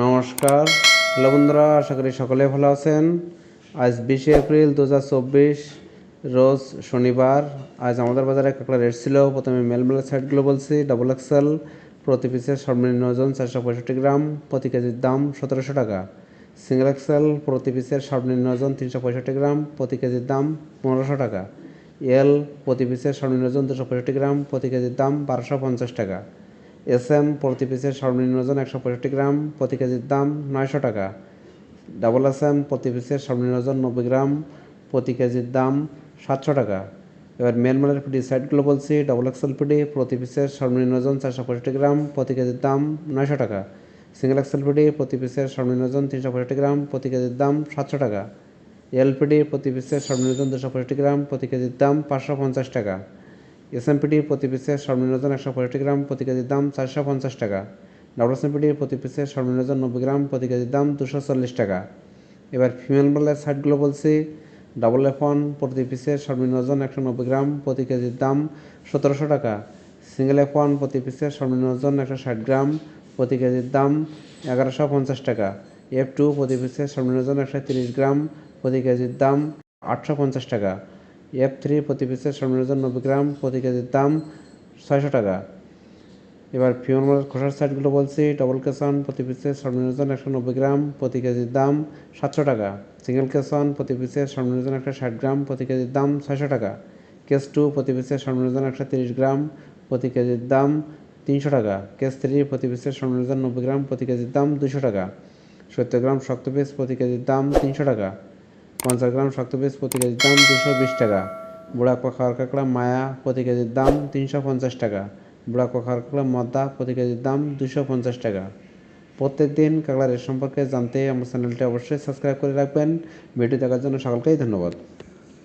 নমস্কার, হ্যালো বন্ধুরা, আশা করি সকলে ভালো আছেন। আজ 20 এপ্রিল 2024 রোজ শনিবার। আজ আমাদের বাজারে কাঁকড়া রেট ছিল। প্রথমে মেলমেলের সাইডগুলো বলছি। ডাবল এক্সেল প্রতি পিসের সর্বনিম্ন ওজন 465 গ্রাম, প্রতি কেজির দাম 1700 টাকা। সিঙ্গেল এক্সেল প্রতি পিসের সর্বনিম্ন ওজন 365 গ্রাম, প্রতি কেজির দাম 1500 টাকা। এল প্রতি পিসের সর্বনিম্ন ওজন 265 গ্রাম, প্রতি কেজির দাম 1250 টাকা। এসএম প্রতি পিসের সর্বনিম্ন ওজন 165 গ্রাম, প্রতি কেজির দাম 900 টাকা। ডাবল এসএম প্রতি পিসের সর্বনিম্ন ওজন 90 গ্রাম, প্রতি কেজির দাম 700 টাকা। এবার মেলমালের পিডি সাইডগুলো বলছি। ডাবল এক্সেল পিডি প্রতি পিসের সর্বনিম্ন ওজন 465 গ্রাম, প্রতি কেজির দাম 900 টাকা। সিঙ্গেল এক্সেল পিডি প্রতি পিসের সর্বনিম্ন ওজন 365 গ্রাম, প্রতি কেজির দাম 700 টাকা। এলপিডি প্রতি পিসের সর্বনিম্ন ওজন 265 গ্রাম, প্রতি কেজির দাম 550 টাকা। এসএমপিডি প্রতি পিসের সর্বনিম্ন ওজন 165 গ্রাম, প্রতি কেজির দাম 450 টাকা। ডাবল এসএমপিডি প্রতি পিসের সর্বনিম্ন ওজন 90 গ্রাম, প্রতি কেজির দাম 240 টাকা। এবার ফিমেল বলের সাইডগুলো বলছি। ডাবল F1 প্রতি পিসের সর্বনিম্ন ওজন 190 গ্রাম, প্রতি কেজির দাম 1700 টাকা। সিঙ্গেল F1 প্রতি পিসের সর্বনিম্ন ওজন 160 গ্রাম, প্রতি কেজির দাম 1150 টাকা। F2 প্রতি পিসের সর্বনিম্ন ওজন 130 গ্রাম, প্রতি কেজির দাম 850 টাকা। F3 প্রতি পিসের সর্বনিম্ন ওজন 90 গ্রাম, প্রতি কেজির দাম 600 টাকা। এবার ফিমেল খোসার সাইডগুলো বলছি। ডবল কেসন প্রতি পিসের সর্বনিম্ন ওজন 190 গ্রাম, প্রতি কেজির দাম 700 টাকা। সিঙ্গেল কেসন প্রতি পিসের সর্বনিম্ন ওজন 160 গ্রাম, প্রতি কেজির দাম 600 টাকা। কেস 2 প্রতি পিসের সর্বনিম্ন ওজন 130 গ্রাম, প্রতি কেজির দাম 300 টাকা। কেস 3 প্রতি পিসের সর্বনিম্ন ওজন 90 গ্রাম, প্রতি কেজির দাম 200 টাকা। 70 গ্রাম শক্ত পিস প্রতি কেজির দাম 300 টাকা। 50 গ্রাম শক্ত পিস প্রতি কেজির দাম 220 টাকা। বুড়া পাখার কাঁকড়া মায়া প্রতি কেজির দাম 350 টাকা। বুড়া পাখার কাঁকড়া মদ্দা প্রতি কেজির দাম 250 টাকা। প্রত্যেক দিন কাঁকড়া রেট সম্পর্কে জানতে আমার চ্যানেলটি অবশ্যই সাবস্ক্রাইব করে রাখবেন। ভিডিও দেখার জন্য সকলকেই ধন্যবাদ।